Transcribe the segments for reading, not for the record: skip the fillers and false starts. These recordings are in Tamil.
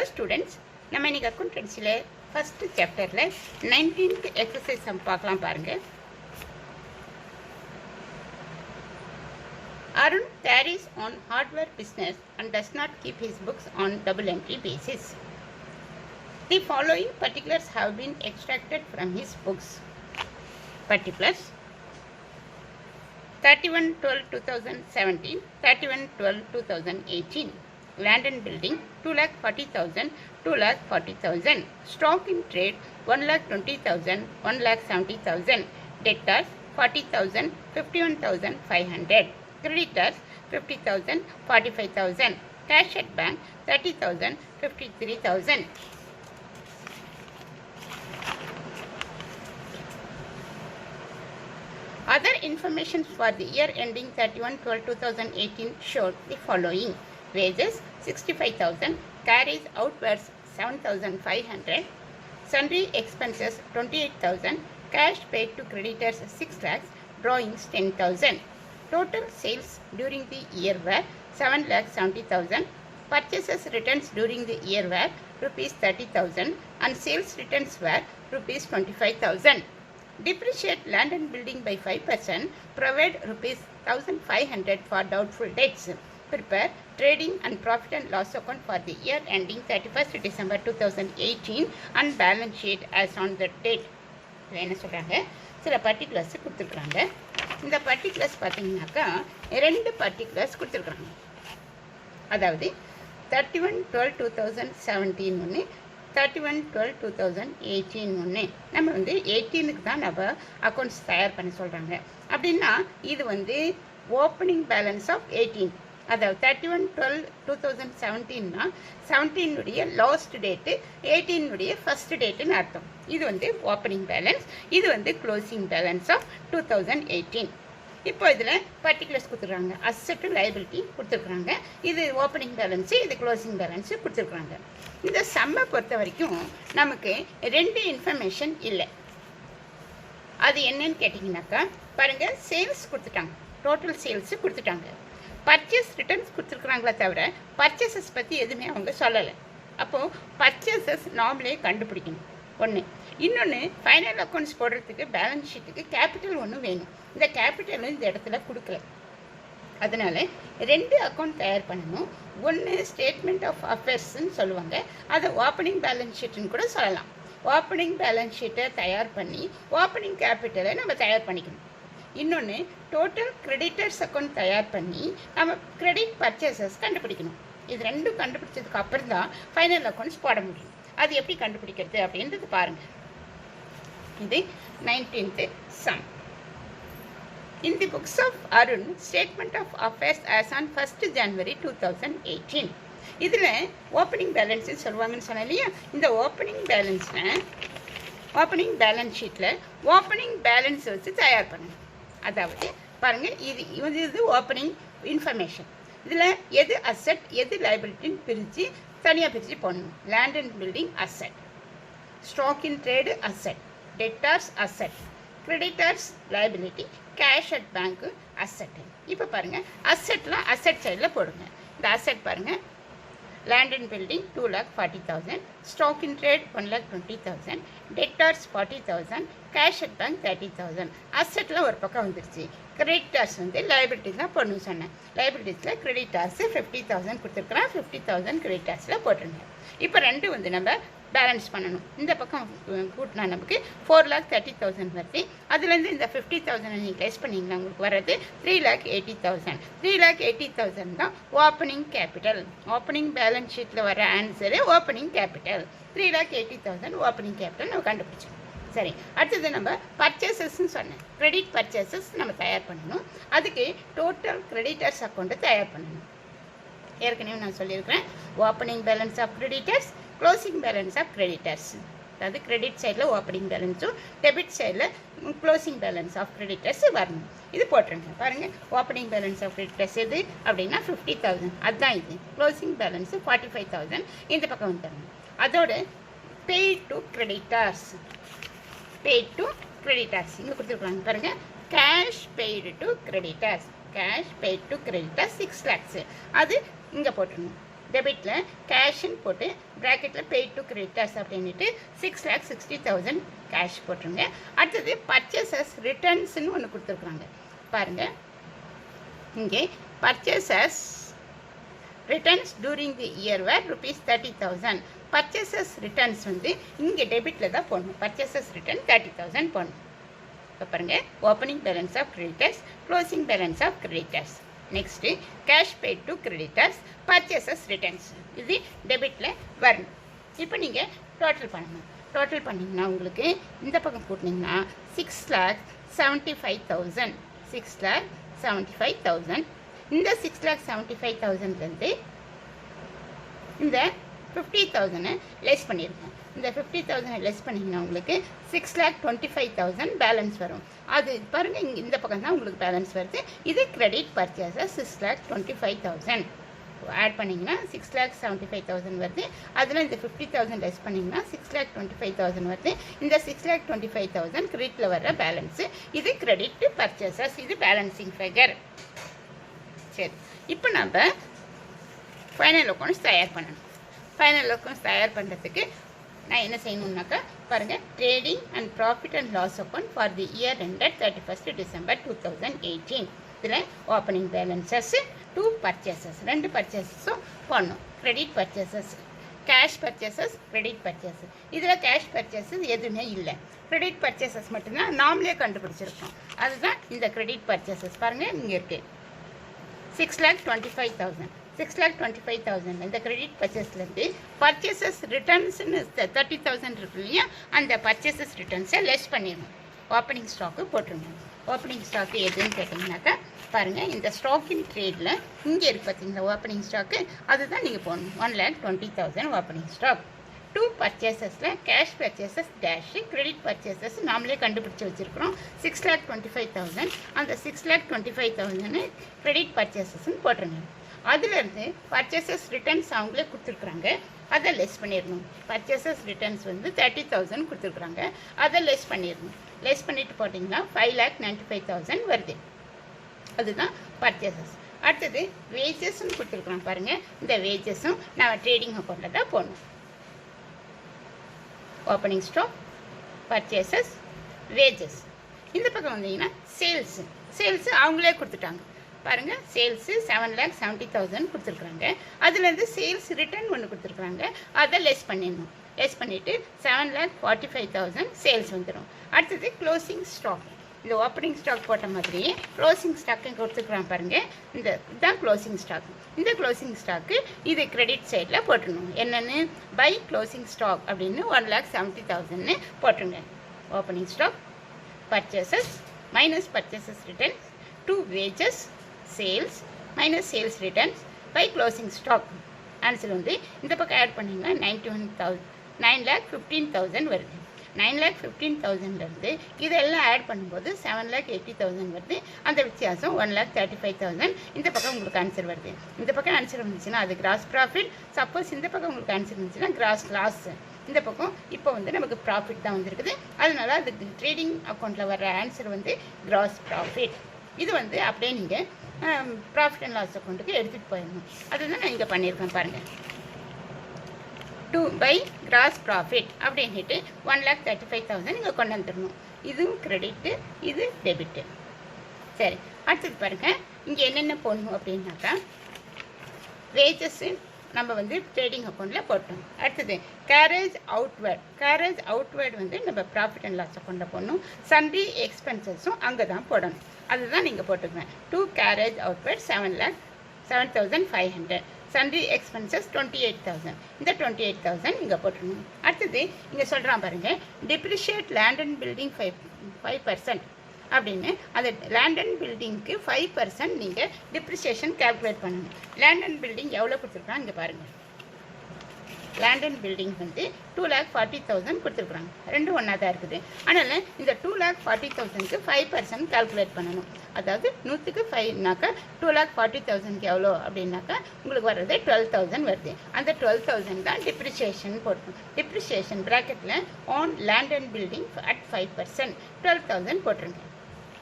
Hello students, நம்ம இன்னைக்கு அக்கவுண்டன்சில ஃபர்ஸ்ட் சாப்டர்ல 19th எக்ஸசைஸ் சம் பார்க்கலாம் பாருங்க. Arun carries on hardware business and does not keep his books on double entry basis. The following particulars have been extracted from his books. Particulars: 31/12/2017, 31/12/2018. Land and building 2,40,000, 2,40,000. Stock in trade 1,20,000, 1,70,000. Debtors 40,000, 51,500. Creditors 50,000, 45,000. Cash at bank 30,000, 53,000. Other information for the year ending 31/12/2018 showed the following: wages 65,000, carries outwards 7,500, sundry expenses 28,000, cash paid to creditors 6 lakhs, drawings 10,000. Total sales during the year were 7,70,000. Purchases returns during the year were rupees 30,000 and sales returns were rupees 25,000. Depreciate land and building by 5%, provide rupees 1,500 for doubtful debts. Prepare trading and profit and loss account for the year ending 31st December 2018 and balance sheet as on the date. என்ன சொல்கிறாங்க, சில பர்டிகுலர்ஸ் கொடுத்துருக்குறாங்க. இந்த பர்டிகுலர்ஸ் பார்த்தீங்கன்னாக்கா 2 பர்டிகுலர்ஸ் கொடுத்துருக்குறாங்க. அதாவது 31/12/2017 ஒன்று, 31/12/2018 ஒன்று. நம்ம 18க்கு தான் நம்ம அக்கௌண்ட்ஸ் தயார் பண்ண சொல்கிறாங்க. அப்படின்னா இது ஓப்பனிங் பேலன்ஸ் ஆஃப் 18. அதாவது 31/12/2017னா 17 லாஸ்ட் டேட்டு, 18 ஃபர்ஸ்ட் டேட்டுன்னு அர்த்தம். இது ஓப்பனிங் பேலன்ஸ், இது க்ளோசிங் பேலன்ஸ் ஆஃப் 2018. இப்போ இதில் பர்டிகுலர்ஸ் கொடுத்துருக்காங்க. அசெட் லைபிலிட்டி கொடுத்துருக்குறாங்க. இது ஓப்பனிங் பேலன்ஸு, இது க்ளோசிங் பேலன்ஸு கொடுத்துருக்குறாங்க. இந்த சம்மை பொறுத்த வரைக்கும் நமக்கு 2 இன்ஃபர்மேஷன் இல்லை. அது என்னன்னு கேட்டிங்கனாக்கா பாருங்கள், சேல்ஸ் கொடுத்துட்டாங்க, டோட்டல் சேல்ஸு கொடுத்துட்டாங்க. பர்ச்சேஸ் ரிட்டர்ன்ஸ் கொடுத்துருக்குறாங்களே தவிர பர்ச்சேசஸ் பற்றி எதுவுமே அவங்க சொல்லலை. அப்போது பர்ச்சேசஸ் நாமளே கண்டுபிடிக்கணும் ஒன்று. இன்னொன்று, ஃபைனல் அக்கௌண்ட்ஸ் போடுறதுக்கு பேலன்ஸ் ஷீட்டுக்கு கேபிட்டல் ஒன்று வேணும். இந்த கேபிட்டலும் இந்த இடத்துல கொடுக்கல. அதனால் 2 அக்கௌண்ட் தயார் பண்ணணும். ஒன்று ஸ்டேட்மெண்ட் ஆஃப் அஃபேர்ஸ்ன்னு சொல்லுவாங்க, அதை ஓப்பனிங் பேலன்ஸ் ஷீட்டுன்னு கூட சொல்லலாம். ஓப்பனிங் பேலன்ஸ் ஷீட்டை தயார் பண்ணி ஓப்பனிங் கேபிட்டலை நம்ம தயார் பண்ணிக்கணும். இன்னொன்று, டோட்டல் கிரெடிட்டர்ஸ் அக்கௌண்ட் தயார் பண்ணி நம்ம கிரெடிட் பர்ச்சேசஸ் கண்டுபிடிக்கணும். இது 2 கண்டுபிடிச்சதுக்கு அப்புறம் தான் ஃபைனல் அக்கௌண்ட்ஸ் போட முடியும். அது எப்படி கண்டுபிடிக்கிறது அப்படின்றது பாருங்கள். இது 19th sum. In the books of Arun, statement of affairs as on 1st January 2018. இதில் ஓப்பனிங் பேலன்ஸ் சொல்லுவாங்கன்னு சொன்னேன் இல்லையா? இந்த ஓப்பனிங் பேலன்ஸில், ஓப்பனிங் பேலன்ஸ் ஷீட்டில் ஓப்பனிங் பேலன்ஸ் வச்சு தயார் பண்ணணும். அதாவது பாருங்கள், இது ஓப்பனிங் இன்ஃபர்மேஷன். இதில் எது அசெட் எது லைபிலிட்டின்னு பிரித்து தனியாக பிரித்து போடணும். Land and building asset, stock in trade asset, debtors asset, creditors liability, cash at bank asset. இப்போ பாருங்கள், அசெட்லாம் அசெட் சைடில் போடுங்க. இந்த அசெட் பாருங்கள், land and building 2,40,000, stock in trade 1,20,000, debtors 40,000, cash at bank 30,000. அசெட்டில் ஒரு பக்கம் வந்துருச்சு. கிரெடிட்டர்ஸ் லைபிலிட்டிஸ் தான் போடணும்னு சொன்னேன். லைபிலிட்டிஸில் கிரெடிட்டர்ஸு 50,000 கொடுத்துருக்குறேன். 50,000 கிரெடிட்டர்ஸில் போட்டுருங்க. இப்போ 2 நம்ம பேலன்ஸ் பண்ணணும். இந்த பக்கம் கூட்டினா நமக்கு 4,30,000 வருது. அதுலேருந்து இந்த 50,000 நீங்கள் லெஸ் பண்ணிங்கன்னா உங்களுக்கு வர்றது 3,80,000. 3,80,000 தான் ஓப்பனிங் கேபிட்டல். ஓப்பனிங் பேலன்ஸ் ஷீட்டில் வர answer opening capital. 3,80,000 opening capital நம்ம கண்டுபிடிச்சோம். சரி, அடுத்தது நம்ம பர்ச்சேசஸ்ன்னு சொன்னேன். கிரெடிட் பர்ச்சேசஸ் நம்ம தயார் பண்ணணும். அதுக்கு டோட்டல் கிரெடிட்டர்ஸ் அக்கௌண்ட்டை தயார் பண்ணணும். ஏற்கனவே நான் சொல்லியிருக்கிறேன், opening balance of creditors, closing balance of creditors. அதாவது கிரெடிட் சைடில் ஓப்பனிங் பேலன்ஸும் டெபிட் சைடில் க்ளோசிங் பேலன்ஸ் ஆஃப் கிரெடிட்டர்ஸ் வரணும். இது போட்டுருங்க. பாருங்கள், ஓப்பனிங் பேலன்ஸ் ஆஃப் கிரெடிட்டர்ஸ் எது அப்படின்னா 50,000, அதுதான் இது. க்ளோசிங் பேலன்ஸு 45,000 இந்த பக்கம் வந்துடணும். அதோட paid to creditors, paid to creditors இங்கே கொடுத்துருக்குறாங்க பாருங்கள். cash paid to creditors, cash paid to creditors 6 lakhs. அது இங்கே போட்டுருணும். டெபிட்டில் கேஷ்ன்னு போட்டு ப்ராக்கெட்டில் பெய்ட் டு கிரெடிட்டர்ஸ் அப்படின்ட்டு 6,60,000 கேஷ் போட்டுருங்க. அடுத்தது பர்ச்சேசஸ் ரிட்டர்ன்ஸ்னு ஒன்று கொடுத்துருக்குறாங்க பாருங்கள். இங்கே purchases returns during the year were ₹30,000. Purchases returns வந்து இங்கே டெபிட்டில் தான் போடணும். பர்ச்சேசஸ் ரிட்டர்ன் 30,000 போடணும். இப்போ பாருங்கள், opening balance of creditors, closing balance of creditors. Next cash paid to creditors, purchases returns இது டெபிட்டில் வரணும். இப்போ நீங்கள் டோட்டல் பண்ணணும். டோட்டல் பண்ணிங்கன்னா உங்களுக்கு இந்த பக்கம் கூட்டினீங்கன்னா 6,75,000 6,75,000. இந்த 6,75,000லேருந்து இந்த 50,000 லெஸ் பண்ணியிருக்கோம். இந்த 50,000 லெஸ் பண்ணிங்கன்னா உங்களுக்கு 6,25,000 பேலன்ஸ் வரும். அது பாருங்கள், இங்கே இந்த பக்கம் தான் உங்களுக்கு பேலன்ஸ் வருது. இது கிரெடிட் பர்ச்சேஸஸ் 6,25,000 ஆட் பண்ணிங்கன்னா 6,75,000 வருது. அதில் இந்த 50,000 லெஸ் பண்ணிங்கன்னா 6,25,000 வருது. இந்த 6,25,000 கிரெடிட்டில் வர்ற பேலன்ஸு. இது கிரெடிட் பர்ச்சேஸஸ், இது பேலன்சிங் ஃபிகர். சரி, இப்போ நம்ம ஃபைனல் அக்கௌண்ட்ஸ் தயார் பண்ணணும். ஃபைனல் அக்கௌண்ட்ஸ் தயார் பண்ணுறதுக்கு நான் என்ன செய்யணுன்னாக்கா பாருங்கள், trading and profit and loss account for the year ended 31st December 2018. இதில் ஓப்பனிங் பேலன்சஸ், 2 பர்ச்சேசஸ், 2 பர்ச்சேசஸும் பண்ணணும். Credit purchases, cash purchases, credit purchases. இதில் கேஷ் பர்ச்சேசஸ் எதுவுமே இல்லை. கிரெடிட் பர்ச்சேசஸ் மட்டும்தான் நாமளே கண்டுபிடிச்சிருக்கோம். அதுதான் இந்த கிரெடிட் பர்ச்சேசஸ். பாருங்கள், இங்கே இருக்குது 6,25,000. 6,25,000 இந்த கிரெடிட் பர்ச்சேஸ்லேருந்து பர்ச்சேசஸ் ரிட்டர்ன்ஸ்னு 30,000 இருக்கு இல்லையா, அந்த பர்ச்சேசஸ் ரிட்டர்ன்ஸை லெஸ் பண்ணிடணும். ஓப்பனிங் ஸ்டாக்கு போட்டுருங்க. ஓப்பனிங் ஸ்டாக்கு எதுன்னு கேட்டிங்கனாக்கா பாருங்கள், இந்த ஸ்டாக் இன் ட்ரேடில் இங்கே இருக்குது பார்த்தீங்களா ஓப்பனிங் ஸ்டாக்கு, அதுதான் நீங்கள் போடணும். 1,20,000 ஓப்பனிங் ஸ்டாக். 2 பர்ச்சேசஸில் cash purchases dash, credit purchases நாமளே கண்டுபிடிச்சி வச்சுருக்கிறோம் 6,25,000. அந்த 6,25,000 கிரெடிட் பர்ச்சேசஸ்ன்னு போட்டுருங்க. அதுலேருந்து பர்ச்சேசஸ் ரிட்டர்ன்ஸ் அவங்களே கொடுத்துருக்குறாங்க, அதை லெஸ் பண்ணிடணும். பர்ச்சேசஸ் ரிட்டர்ன்ஸ் வந்து 30,000 கொடுத்துருக்குறாங்க, அதை லெஸ் பண்ணிடணும். லெஸ் பண்ணிட்டு போட்டிங்கன்னா 5,95,000 வருது. அதுதான் பர்ச்சேசஸ். அடுத்தது வேஜஸ்ன்னு கொடுத்துருக்குறோம் பாருங்கள். இந்த வேஜஸும் நான் ட்ரேடிங் அக்கௌண்ட்டில் தான் போடணும். Opening stock, purchases, wages. இந்த பக்கம் வந்தீங்கன்னா சேல்ஸு. சேல்ஸு அவங்களே கொடுத்துட்டாங்க பாருங்கள். சேல்ஸு 7,70,000 கொடுத்துருக்குறாங்க. அதுலேருந்து சேல்ஸ் ரிட்டர்ன் ஒன்று கொடுத்துருக்குறாங்க, அதை லெஸ் பண்ணிடணும். லெஸ் பண்ணிவிட்டு 7,45,000 சேல்ஸ் வந்துடும். அடுத்தது க்ளோசிங் ஸ்டாக். இந்த ஓப்பனிங் ஸ்டாக் போட்ட மாதிரியே க்ளோசிங் ஸ்டாக்கு கொடுத்துருக்குறான் பாருங்கள். இந்த இதுதான் க்ளோசிங் ஸ்டாக். இந்த க்ளோசிங் ஸ்டாக்கு இது கிரெடிட் சைடில் போட்டுடணும். என்னென்னு பை க்ளோசிங் ஸ்டாக் அப்படின்னு 1,70,000 போட்டுருங்க. Opening stock, purchases minus purchases returns, 2 wages, sales minus sales returns by closing stock. Answer வந்து இந்த பக்கம் ஆட் பண்ணிங்கன்னா 9,15,000 வருது. 9,15,000லேருந்து இதெல்லாம் ஆட் பண்ணும்போது 7,80,000 வருது. அந்த வித்தியாசம் 1,35,000. இந்த பக்கம் உங்களுக்கு ஆன்சர் வருது. இந்த பக்கம் ஆன்சர் வந்துச்சுன்னா அது கிராஸ் ப்ராஃபிட். சப்போஸ் இந்த பக்கம் உங்களுக்கு ஆன்சர் வந்துச்சுன்னா கிராஸ் லாஸ். இந்த பக்கம் இப்போ வந்து நமக்கு ப்ராஃபிட் தான் வந்திருக்குது. அதனால அது ட்ரேடிங் அக்கௌண்ட்டில் வர்ற ஆன்சர் வந்து கிராஸ் ப்ராஃபிட். இது வந்து அப்படியே நீங்கள் ப்ராஃபிட் அண்ட் லாஸ் அக்கௌண்ட்டுக்கு எடுத்துகிட்டு போயிடணும். அதுதான் நான் இங்கே பண்ணியிருக்கேன் பாருங்கள். 2 பை கிராஸ் ப்ராஃபிட் அப்படின்ட்டு 1,35,000 நீங்கள் கொண்டு வந்துடணும். இதுவும் கிரெடிட்டு, இது டெபிட்டு. சரி, அடுத்தது பாருங்கள், இங்கே என்னென்ன போடணும் அப்படின்னாக்கா வேஜஸ்ஸு நம்ம வந்து ட்ரேடிங் அக்கௌண்ட்டில் போட்டோம். அடுத்தது கேரேஜ் அவுட்வேர்ட். கேரேஜ் அவுட்வேர்ட் வந்து நம்ம ப்ராஃபிட் அண்ட் லாஸ் அக்கௌண்ட்டில் போடணும். சன்ட்ரி எக்ஸ்பென்சஸும் அங்கே தான் போடணும். அதுதான் நீங்கள் போட்டுக்குவேன். 2 கேரேஜ் அவுட்வேர்ட் 7,05,000. Sundry expenses 28,000. இந்த 28,000 இங்கே போட்டுருணும். அடுத்தது இங்கே சொல்கிறான் பாருங்கள், டிப்ரிஷியேட் லேண்ட் அண்ட் பில்டிங் 5% அப்படின்னு. அந்த லேண்ட் அண்ட் பில்டிங்க்கு 5% நீங்கள் டிப்ரிஷியேஷன் கேல்குலேட் பண்ணணும். லேண்ட் அண்ட் பில்டிங் எவ்வளோ கொடுத்துருக்காங்க இங்கே பாருங்கள். லேண்ட் அண்ட் பில்டிங் வந்து 2,40,000 கொடுத்துருக்குறாங்க. ரெண்டும் ஒன்றா தான் இருக்குது. அதனால் இந்த 2,40,000க்கு 5% கால்குலேட் பண்ணணும். அதாவது 100க்கு 5னாக்கா 2,40,000க்கு எவ்வளோ அப்படின்னாக்கா உங்களுக்கு வர்றது 12,000 வருது. அந்த 12,000 தான் டிப்ரிஷியேஷன் போட்டணும். டிப்ரிஷியேஷன் ப்ராக்கெட்டில் on land and building at 5% 12,000 போட்டுருங்க.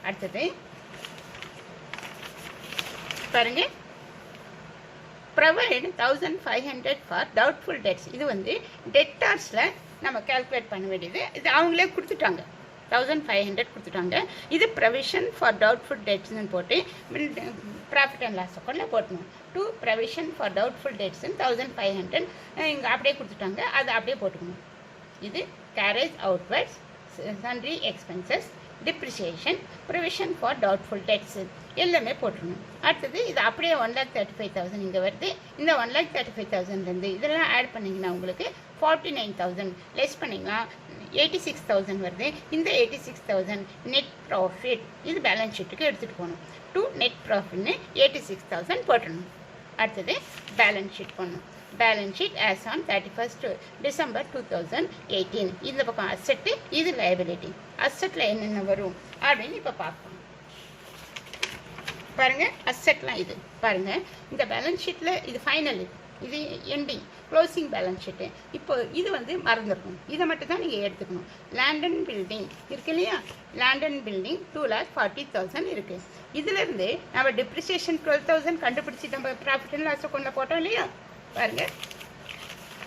அடுத்தது பாருங்கள், ப்ரொவைட் 1500 ஃபார் டவுட்ஃபுல் டெட்ஸ். இது வந்து டெட்டார்ஸில் நம்ம கால்குலேட் பண்ண வேண்டியது. இது அவங்களே கொடுத்துட்டாங்க, 1500 கொடுத்துட்டாங்க. இது ப்ரொவிஷன் ஃபார் டவுட்ஃபுல் டெட்ஸ்ன்னு போட்டு ப்ராஃபிட் அண்ட் லாஸ் அக்கௌண்ட்டில் போட்டணும். டு ப்ரொவிஷன் ஃபார் டவுட்ஃபுல் டெட்ஸ்ன்னு 1500 இங்கே அப்படியே கொடுத்துட்டாங்க, அதை அப்படியே போட்டுக்கணும். இது carriage outwards, sundry expenses, depreciation, provision for doubtful debts எல்லாமே போட்டுருணும். அடுத்தது இது அப்படியே 1,35,000 இங்கே வருது. இந்த 1,35,000லேருந்து இதெல்லாம் ஆட் பண்ணிங்கன்னா உங்களுக்கு 49,000 லெஸ் பண்ணிங்கன்னா 86,000 வருது. இந்த 86,000 நெட் ப்ராஃபிட், இது பேலன்ஸ் ஷீட்டுக்கு எடுத்துகிட்டு போகணும். டு நெட் ப்ராஃபிட்னு 86,000 போட்டணும். அடுத்தது பேலன்ஸ் ஷீட் பண்ணணும். Balance sheet as on 31st December 2018. இந்த பக்கம் அசெட்டு, இது லைபிலிட்டி. அசெட்டில் என்னென்ன வரும் அப்படின்னு இப்போ பார்ப்போம். பாருங்கள், அசெட்லாம் இது பாருங்கள். இந்த பேலன்ஸ் ஷீட்டில் இது ஃபைனல், இது எண்டிங் க்ளோசிங் பேலன்ஸ் ஷீட்டு. இப்போ இது வந்து மறந்துடணும், இதை மட்டும் தான் நீங்கள் எடுத்துக்கணும். லேண்ட் அண்ட் பில்டிங் இருக்கு இல்லையா, லேண்ட் அண்ட் பில்டிங் 2,40,000 இருக்குது. இதிலேருந்து நம்ம டிப்ரிசியேஷன் 12,000 கண்டுபிடிச்சி நம்ம ப்ராஃபிட் அண்ட் லாஸ் அக்கௌண்ட்டில் போட்டோம் இல்லையா. பாருங்கள்,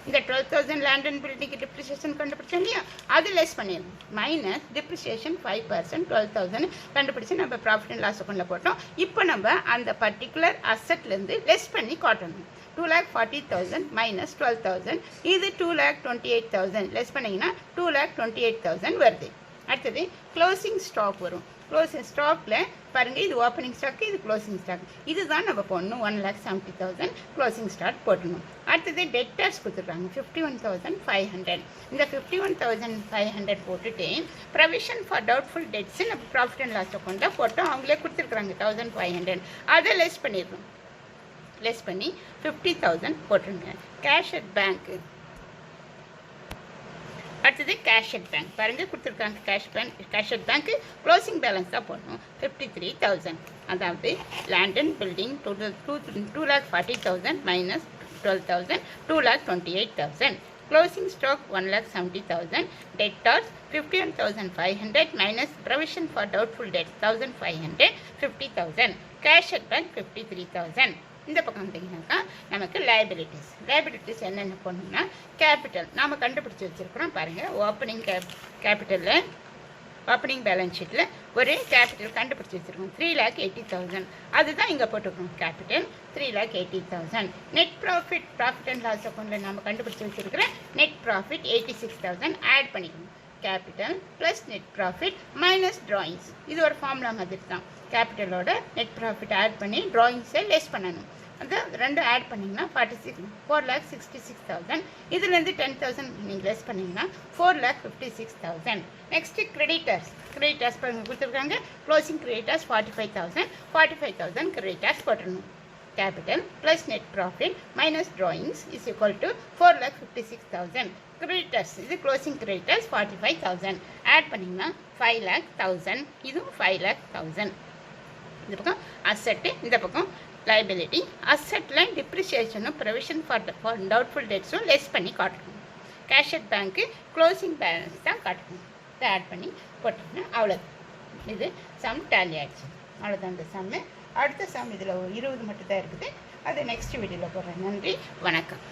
இந்த 12,000 லேண்ட் அண்ட் பில்டிங்க்கு டிப்ரிசியேஷன் கண்டுபிடிச்சோம் இல்லையா, அது லெஸ் பண்ணிடணும். மைனஸ் டிப்ரிசியேஷன் 5%, 12,000 கண்டுபிடிச்சி நம்ம ப்ராஃபிட் அண்ட் லாஸ் அக்கௌண்ட்டில் போட்டோம். இப்போ நம்ம அந்த பர்டிகுலர் அசெட்லேருந்து லெஸ் பண்ணி காட்டணும். 2,40,000 மைனஸ் 12,000, இது 2,28,000 லெஸ் பண்ணிங்கன்னா 2,28,000 வருது. அடுத்தது க்ளோசிங் ஸ்டாக் வரும். க்ளோசிங் ஸ்டாக்கில் பாருங்கள், இது ஓப்பனிங் ஸ்டாக்கு, இது க்ளோசிங் ஸ்டாக். இதுதான் நம்ம போடணும். 1,70,000 க்ளோசிங் ஸ்டாக் போட்டணும். அடுத்தது டெட்டர்ஸ் கொடுத்துருக்காங்க 51,500. இந்த 51,500 போட்டுட்டு ப்ரொவிஷன் ஃபார் டவுட்ஃபுல் டெட்ஸ் நம்ம ப்ராஃபிட் அண்ட் லாஸ் அக்கௌண்ட்டில் போட்டோம். அவங்களே கொடுத்துருக்குறாங்க 1,500. அதை லெஸ் பண்ணிடணும். லெஸ் பண்ணி 50,000 போட்டுருங்க. Cash at bank. அடுத்தது கேஷ் அட் பேங்க் பாருங்கள், கொடுத்துருக்காங்க. Cash at bank closing balance தான் போடணும் 53,000. அதாவது land and building 2,40,000 minus 12,000, 2,28,000. Closing stock 1,70,000. Debtors 51,500 minus provision for doubtful debts 1,500, 50,000. Cash at bank 53,000. இந்த பக்கம் வந்தீங்கன்னாக்கா நமக்கு லைபிலிட்டிஸ் என்னென்ன போடணும்னா கேபிட்டல் நாம் கண்டுபிடிச்சி வச்சுருக்கிறோம். பாருங்கள், ஓப்பனிங் பேலன்ஸ் ஷீட்டில் ஒரு கேபிட்டல் கண்டுபிடிச்சி வச்சுருக்கோம் 3,80,000. அதுதான் இங்கே போட்டுருக்கோம். Capital 3,80,000. Net profit and loss அக்கௌண்ட்டில் நம்ம கண்டுபிடிச்சி வச்சுருக்கிற நெட் ப்ராஃபிட் 86,000 ஆட் பண்ணிக்கணும். Capital plus net profit minus drawings, இது ஒரு ஃபார்முலா மாதிரி தான். கேபிட்டலோட நெட் ப்ராஃபிட் ஆட் பண்ணி ட்ராயிங்ஸை லெஸ் பண்ணணும். அந்த ரெண்டும் ஆட் பண்ணிங்கன்னா 4,66,000. இதுலேருந்து 10,000 நீங்கள் லெஸ் பண்ணிங்கன்னா 4,56,000. நெக்ஸ்ட்டு கிரெடிட்டர்ஸ் கொடுத்துருக்காங்க. க்ளோசிங் கிரெடிட்டர்ஸ் 45,000 கிரெடிட்டர்ஸ் போட்டுடணும். Capital plus net profit minus drawings is equal to 4,56,000. Creditors, இது க்ளோசிங் கிரெடிட்டர்ஸ் 45,000 ஆட் பண்ணிங்கன்னா 5,00,000. இதுவும் 5,00,000. இந்த பக்கம் அசெட்டு, இந்த பக்கம் லைபிலிட்டி. அசெட்டில் டிப்ரிசியேஷனும் ப்ரொவிஷன் ஃபார் டவுட்ஃபுல் டெட்ஸும் லெஸ் பண்ணி காட்டணும். Cash at bank closing balance தான் காட்டணும். இதை ஆட் பண்ணி போட்டோம்னா அவ்வளோதான். இது சம் டேலி ஆகிடுச்சு. அவ்வளோதான் இந்த சம்மு. அடுத்த சம் இதில் 20 மட்டும் தான் இருக்குது. அது நெக்ஸ்ட் வீடியோவில் போடுறேன். நன்றி, வணக்கம்.